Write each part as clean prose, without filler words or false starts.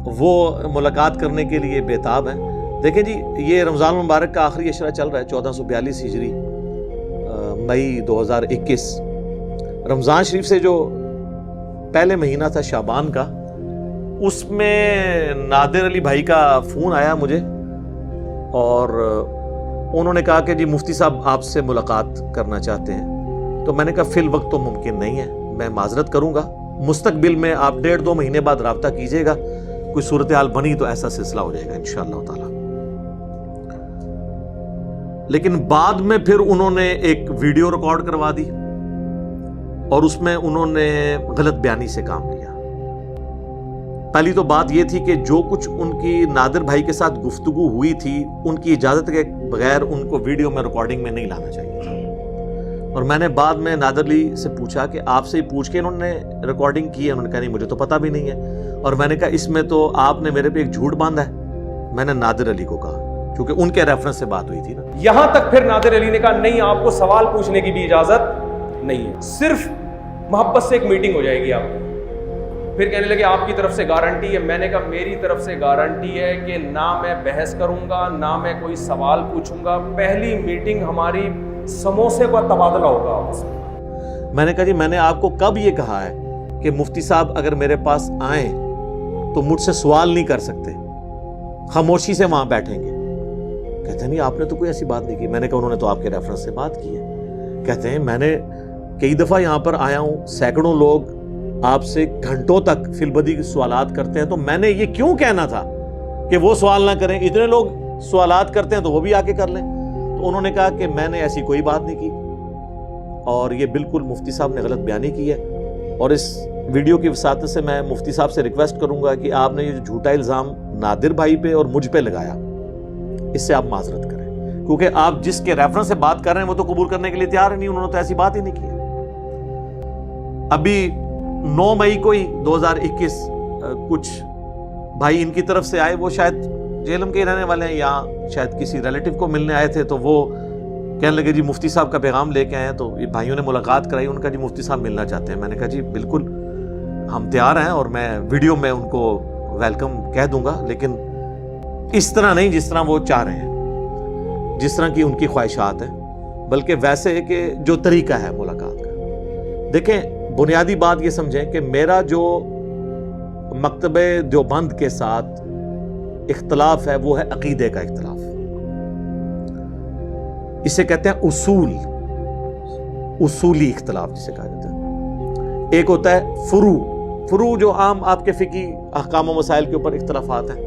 وہ ملاقات کرنے کے لیے بےتاب ہیں۔ دیکھیں جی، یہ رمضان المبارک کا آخری عشرہ چل رہا ہے، 1442 ہجری، مئی 2021۔ رمضان شریف سے جو پہلے مہینہ تھا شعبان کا، اس میں نادر علی بھائی کا فون آیا مجھے، اور انہوں نے کہا کہ جی مفتی صاحب آپ سے ملاقات کرنا چاہتے ہیں۔ تو میں نے کہا فی الوقت تو ممکن نہیں ہے، میں معذرت کروں گا، مستقبل میں آپ 1.5-2 مہینے بعد رابطہ کیجیے گا، کوئی صورتحال بنی تو ایسا سلسلہ ہو جائے گا انشاءاللہ تعالی۔ لیکن بعد میں پھر انہوں نے ایک ویڈیو ریکارڈ کروا دی، اور اس میں انہوں نے غلط بیانی سے کام لیا۔ پہلی تو بات یہ تھی کہ جو کچھ ان کی نادر بھائی کے ساتھ گفتگو ہوئی تھی، ان کی اجازت کے بغیر ان کو ویڈیو میں ریکارڈنگ میں نہیں لانا چاہیے تھا۔ اور میں نے بعد میں نادر علی سے پوچھا کہ آپ سے ہی پوچھ کے انہوں نے ریکارڈنگ کی ہے؟ انہوں نے کہا نہیں مجھے تو پتہ بھی نہیں ہے۔ اور میں نے کہا اس میں تو آپ نے میرے پہ ایک جھوٹ باندھا ہے۔ میں نے نادر علی کو کہا، کیونکہ ان کے ریفرنس سے بات ہوئی تھی نا۔ یہاں تک پھر نادر علی نے کہا نہیں، آپ کو سوال پوچھنے کی بھی اجازت نہیں ہے، صرف محبت سے ایک میٹنگ ہو جائے گی آپ کی۔ پھر کہنے لگے آپ کی طرف سے گارنٹی ہے؟ میں نے کہا میری طرف سے گارنٹی ہے کہ نہ میں بحث کروں گا، نہ میں کوئی سوال پوچھوں گا، پہلی میٹنگ ہماری سموسے کا تبادلہ ہوگا آپس میں۔ میں نے کہا جی میں نے آپ کو کب یہ کہا ہے کہ مفتی صاحب اگر میرے پاس آئیں تو مجھ سے سوال نہیں کر سکتے، خاموشی سے وہاں بیٹھیں گے؟ کہتے ہیں نہیں آپ نے تو کوئی ایسی بات نہیں کی۔ میں نے کہا انہوں نے تو آپ کے ریفرنس سے بات کی ہے۔ کہتے ہیں میں نے کئی دفعہ یہاں پر آیا ہوں، سینکڑوں لوگ آپ سے گھنٹوں تک فی البدی سوالات کرتے ہیں، تو میں نے یہ کیوں کہنا تھا کہ وہ سوال نہ کریں؟ اتنے لوگ سوالات کرتے ہیں تو وہ بھی آ کے کر لیں۔ تو انہوں نے کہا کہ میں نے ایسی کوئی بات نہیں کی، اور یہ بالکل مفتی صاحب نے غلط بیانی کی ہے۔ اور اس ویڈیو کی وساطت سے میں مفتی صاحب سے ریکویسٹ کروں گا کہ آپ نے یہ جھوٹا الزام نادر بھائی پہ اور مجھ پہ لگایا، اس سے آپ معذرت کریں، کیونکہ آپ جس کے ریفرنس سے بات کر رہے ہیں وہ تو قبول کرنے کے لیے تیار ہی نہیں، انہوں نے تو ایسی بات ہی نہیں کی۔ ابھی 9 مئی کو ہی 2021 کچھ بھائی ان کی طرف سے آئے، وہ شاید جہلم کے رہنے والے ہیں، یا شاید کسی ریلیٹیو کو ملنے آئے تھے، تو وہ کہنے لگے جی مفتی صاحب کا پیغام لے کے آئے ہیں۔ تو یہ بھائیوں نے ملاقات کرائی، ان کا جی مفتی صاحب ملنا چاہتے ہیں۔ میں نے کہا جی بالکل ہم تیار ہیں، اور میں ویڈیو میں ان کو ویلکم کہہ دوں گا، لیکن اس طرح نہیں جس طرح وہ چاہ رہے ہیں، جس طرح کی ان کی خواہشات ہیں، بلکہ ویسے کہ جو طریقہ ہے ملاقات کا۔ دیکھیں بنیادی بات یہ سمجھیں کہ میرا جو مکتبہ دیوبند کے ساتھ اختلاف ہے وہ ہے عقیدے کا اختلاف، اسے کہتے ہیں اصولی اختلاف جسے کہا جاتا ہے۔ ایک ہوتا ہے فروع جو عام آپ کے فقہی احکام و مسائل کے اوپر اختلافات ہیں،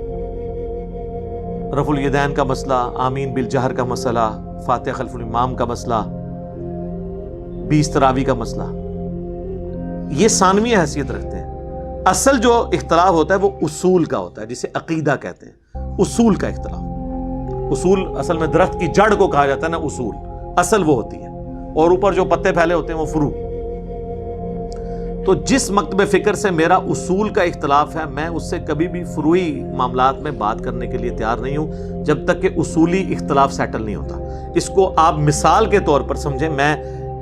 رفع الیدین کا مسئلہ، آمین بالجہر کا مسئلہ، فاتحہ خلف الامام کا مسئلہ، 20 تراویح کا مسئلہ، یہ ثانوی حیثیت رکھتے ہیں۔ اصل جو اختلاف ہوتا ہے وہ اصول کا ہوتا ہے، جسے عقیدہ کہتے ہیں، اصول کا اختلاف۔ اصول اصل میں درخت کی جڑ کو کہا جاتا ہے نا، اصول اصل وہ ہوتی ہے، اور اوپر جو پتے پھیلے ہوتے ہیں وہ فروع۔ تو جس مکتب فکر سے میرا اصول کا اختلاف ہے، میں اس سے کبھی بھی فروعی معاملات میں بات کرنے کے لیے تیار نہیں ہوں جب تک کہ اصولی اختلاف سیٹل نہیں ہوتا۔ اس کو آپ مثال کے طور پر سمجھیں، میں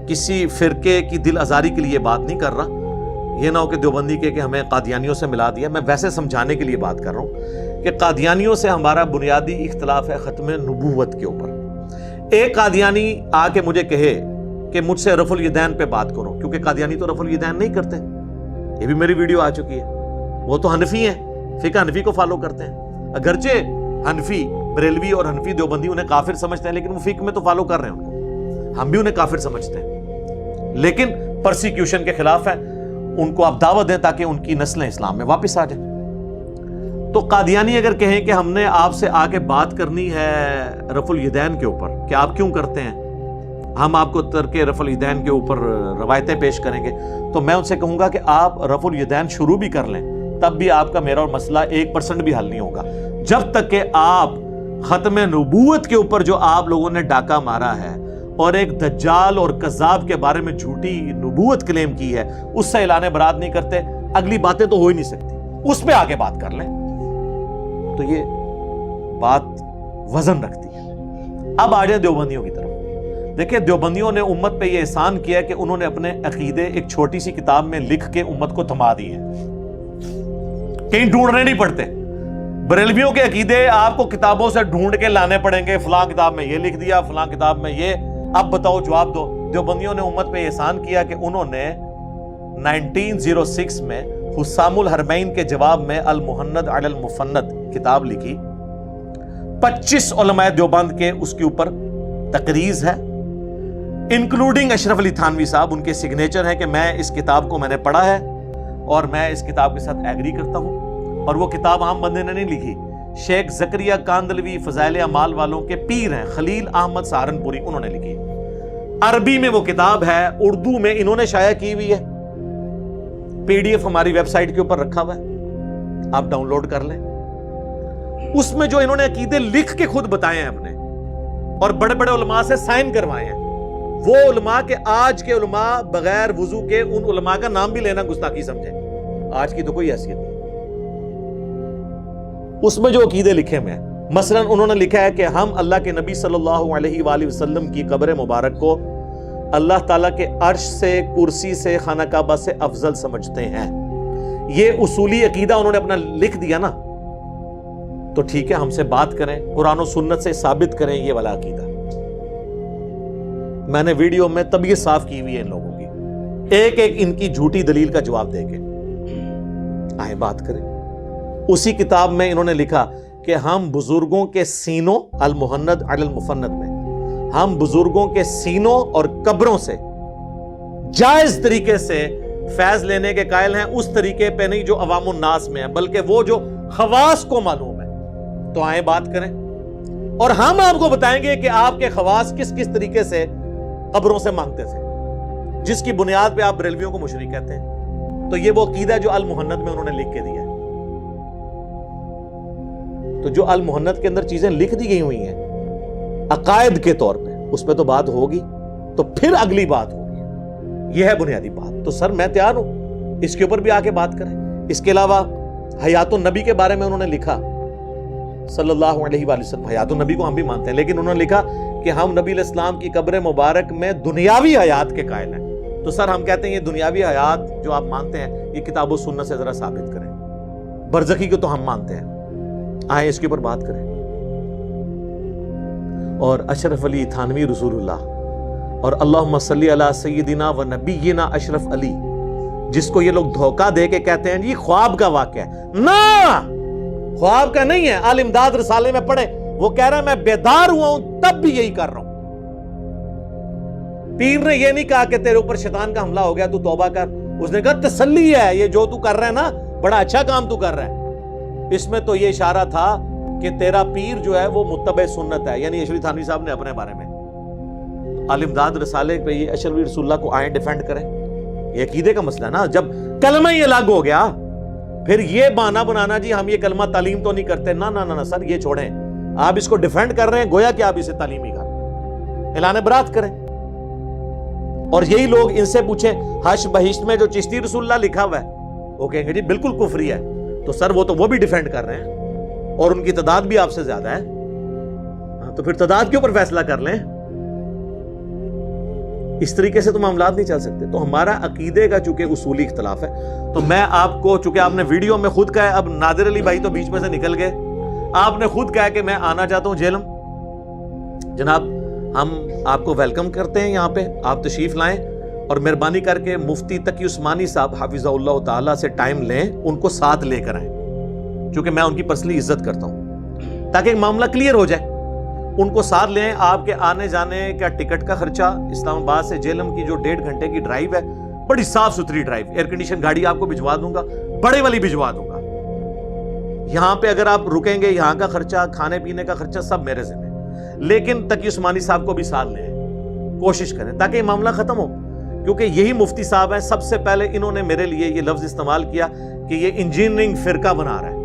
کسی فرقے کی دل آزاری کے لیے بات نہیں کر رہا، یہ نہ ہو کہ دیوبندی کہ ہمیں قادیانیوں سے ملا دیا۔ میں ویسے سمجھانے کے لیے بات کر رہا ہوں کہ قادیانیوں سے ہمارا بنیادی اختلاف ہے ختم نبوت کے اوپر۔ ایک قادیانی آ کے مجھے کہے کہ مجھ سے رفع الیدین پہ بات کرو، کیونکہ قادیانی تو رفع الیدین نہیں کرتے، یہ بھی میری ویڈیو آ چکی ہے، وہ تو حنفی ہیں، فقہ حنفی کو فالو کرتے ہیں، اگرچہ حنفی بریلوی اور حنفی دیوبندی انہیں کافر سمجھتے ہیں، لیکن وہ فقہ میں تو فالو کر رہے ہیں ان کو، ہم بھی انہیں کافر سمجھتے ہیں، لیکن پرسیکیوشن کے خلاف ہے، ان کو آپ دعوت دیں تاکہ ان کی نسلیں اسلام میں واپس آ جائیں۔ تو قادیانی اگر کہیں کہ ہم نے آپ سے آ کے بات کرنی ہے رفع الیدین کے اوپر کہ آپ کیوں کرتے ہیں، ہم آپ کو ترک رفع الیدین کے اوپر روایتیں پیش کریں گے، تو میں ان سے کہوں گا کہ آپ رفع الیدین شروع بھی کر لیں، تب بھی آپ کا میرا اور مسئلہ 1% بھی حل نہیں ہوگا، جب تک کہ آپ ختم نبوت کے اوپر جو آپ لوگوں نے ڈاکہ مارا ہے اور ایک دجال اور کذاب کے بارے میں جھوٹی نبوت کلیم کی ہے، اس سے اعلان برات نہیں کرتے، اگلی باتیں تو ہو ہی نہیں سکتی، اس پہ آگے بات کر لیں، تو یہ بات وزن رکھتی ہے۔ اب آ جائیں دیوبندیوں کی طرف۔ دیکھیں دیوبندیوں نے امت پہ یہ احسان کیا کہ انہوں نے اپنے عقیدے ایک چھوٹی سی کتاب میں لکھ کے امت کو تھما دی ہیں، کہیں ڈھونڈنے نہیں پڑتے، बरेलवियों के अकीदे आपको किताबों से ढूंढ के लाने पड़ेंगे, फलां किताब में ये लिख दिया, फलां किताब में ये। अब बताओ, जवाब दो। देवबंदियों ने उम्मत पे एहसान किया कि उन्होंने 1906 में हुस्सामुल हरमैन के जवाब में अल मुहन्नद अलल मुफन्नद किताब लिखी। 25 उलमाए देवबंद के उसके ऊपर तकरीज है, इंक्लूडिंग अशरफ अली थानवी साहब। उनके सिग्नेचर है कि मैं इस किताब को मैंने पढ़ा है और मैं इस किताब के साथ एग्री करता हूं। और वो किताब आम बंदे ने नहीं लिखी, शेख जकरिया कांदलवी फजाइल अमाल वालों के पीर हैं खलील अहमद सहारनपुरी, उन्होंने लिखी। अरबी में वो किताब है, उर्दू में इन्होंने शाया की हुई है। पीडीएफ हमारी वेबसाइट के ऊपर रखा हुआ है, आप डाउनलोड कर लें। उसमें जो इन्होंने अकीदे लिख के खुद बताए हैं अपने, और बड़े बड़े उलमा से साइन करवाए हैं, वो उलमा के आज के उलमा बगैर वुजू के उन उलमा का नाम भी लेना गुस्ताखी समझे। आज की तो कोई हैसियत नहीं। उसमें जो अकीदे लिखे हुए हैं, मसलन उन्होंने लिखा है कि हम अल्लाह के नबी सल्लल्लाहु अलैहि वसल्लम की कब्र मुबारक को अल्लाह ताला के अर्श से, कुर्सी से, खाना काबा से अफजल समझते हैं। ये उसूली अकीदा उन्होंने अपना लिख दिया ना, तो ठीक है, हमसे बात करें, कुरान और सुन्नत से साबित करें ये वाला अकीदा। मैंने वीडियो में तबीयत साफ की हुई है इन लोगों की, एक एक इनकी झूठी दलील का जवाब देके। आए बात करें। उसी किताब में इन्होंने लिखा कि हम बुजुर्गों के सीनों, अल मुहन्नद अलल मुफन्नद में, हम बुजुर्गों के सीनों और कब्रों से जायज तरीके से फैज लेने के कायल हैं, उस तरीके पे नहीं जो अवामुन नास में है, बल्कि वो जो खवास को मालूम है। तो आए बात करें और हम आपको बताएंगे कि आपके खवास किस किस तरीके से कब्रों से मांगते थे, जिसकी बुनियाद पे आप बरेलवियों को मुशरिक कहते हैं। तो ये वो अकीदा जो अल मुहन्नद में उन्होंने लिख के दिया है। तो जो अल मुहन्नद के अंदर चीजें लिख दी गई हुई हैं अकायद के तौर पे, उस पे तो बात होगी, तो फिर अगली बात होगी। यह है बुनियादी बात। तो सर मैं तैयार हूं, इसके ऊपर भी आके बात करें। इसके अलावा हयातुन नबी के बारे में उन्होंने लिखा, सल्लल्लाहु अलैहि वसल्लम, हयातुन नबी को हम भी मानते हैं, लेकिन उन्होंने लिखा कि हम नबी इस्लाम की कब्र मुबारक में दुनियावी हयात के कायल हैं। तो सर हम कहते हैं ये दुनियावी हयात जो आप मानते हैं, ये किताब और सुन्नत से जरा साबित करें। बरज़की को तो हम मानते हैं, आए इसके ऊपर बात करें। और अशरफ अली थानवी रसूलुल्लाह और अल्लाहुम्मा सल्ली अला सय्यदिना व नबीना अशरफ अली, जिसको ये लोग धोखा दे के कहते हैं जी ख्वाब का वाक़या है, ना ख्वाब का नहीं है। आल इमदाद रसाले में पढ़े, वो कह रहा है मैं बेदार हुआ हूं तब भी यही कर रहा हूं। पीर ने ये नहीं कहा कि तेरे ऊपर शैतान का हमला हो गया, तू तौबा कर। उसने कहा तसल्ली है, ये जो तू कर रहा है ना, बड़ा अच्छा काम तू कर रहा है। इसमें तो ये इशारा था कि तेरा पीर जो है वो मुत्तबे सुन्नत है, यानी अशरफ थानवी साहब ने अपने बारे में अल इमदाद रसाले पे ये अशरफ रसूलुल्लाह को आए डिफेंड करें। ये अकीदे का मसला ना, जब कलमा ही अलग हो गया फिर ये बहाना बनाना जी हम ये कलमा तालीम तो नहीं करते, ना ना ना, ना सर ये छोड़ें। आप इसको डिफेंड कर रहे हैं गोया कि आप इसे तालीमी कर ऐलान बरात करें। और यही लोग इनसे पूछें हश बहिश्त में जो चिश्ती रसूलुल्लाह लिखा हुआ है, वो कहेंगे जी बिल्कुल कुफरी है। तो सर वो भी डिफेंड कर रहे हैं और उनकी तादाद भी आपसे ज्यादा है, तो फिर तादाद के ऊपर फैसला कर लें। इस तरीके से तो मामलात नहीं चल सकते। तो हमारा अकीदे का चूंकि उसूली इख्तलाफ है, तो मैं आपको, चूंकि आपने वीडियो में खुद कहा है, अब नादिर अली भाई तो बीच में से निकल गए, आपने खुद कहा कि मैं आना चाहता हूं जेलम। जनाब हम आपको वेलकम करते हैं, यहां पे आप तशरीफ लाएं और मेहरबानी करके मुफ्ती तकी उस्मानी साहब हाफिज़हुल्लाह ताला से टाइम लें, उनको साथ लेकर आएं, क्योंकि मैं उनकी पर्सनली इज्जत करता हूं, ताकि मामला क्लियर हो जाए। उनको साथ लें। आपके आने जाने का टिकट का खर्चा, इस्लामाबाद से जेलम की जो 1.5 घंटे की ड्राइव है, बड़ी साफ सुथरी ड्राइव, एयर कंडीशन गाड़ी आपको भिजवा दूंगा, बड़े वाली भिजवा दूंगा। यहां पे अगर आप रुकेंगे, यहां का खर्चा, खाने पीने का खर्चा सब मेरे जिम्मे। लेकिन तकी उस्मानी साहब को भी साथ लें, कोशिश करें ताकि ये मामला खत्म हो, क्योंकि यही मुफ्ती साहब हैं, सबसे पहले इन्होंने मेरे लिए ये लफ्ज इस्तेमाल किया कि ये इंजीनियरिंग फिरका बना रहा है।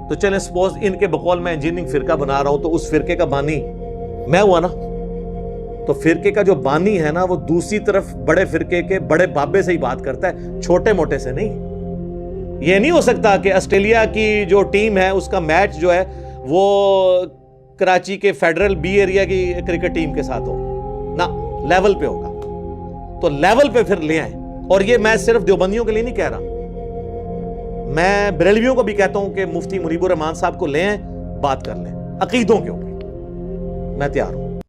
तो चलें सपोज इनके बकौल मैं इंजीनियरिंग फिरका बना रहा हूं, तो उस फिरके का बानी मैं हुआ ना। तो फिरके का जो बानी है ना, वो दूसरी तरफ बड़े फिरके के बड़े बाबे से ही बात करता है, छोटे मोटे से नहीं। ये नहीं हो सकता कि ऑस्ट्रेलिया की जो टीम है उसका मैच जो है वो कराची के फेडरल बी एरिया की क्रिकेट टीम के साथ हो ना, लेवल पे होगा। तो लेवल पे फिर ले आए। और ये मैं सिर्फ देवबंदियों के लिए नहीं कह रहा, میں بریلویوں کو بھی کہتا ہوں کہ مفتی منیب الرحمان صاحب کو لیں، بات کر لیں عقیدوں کے اوپر، میں تیار ہوں.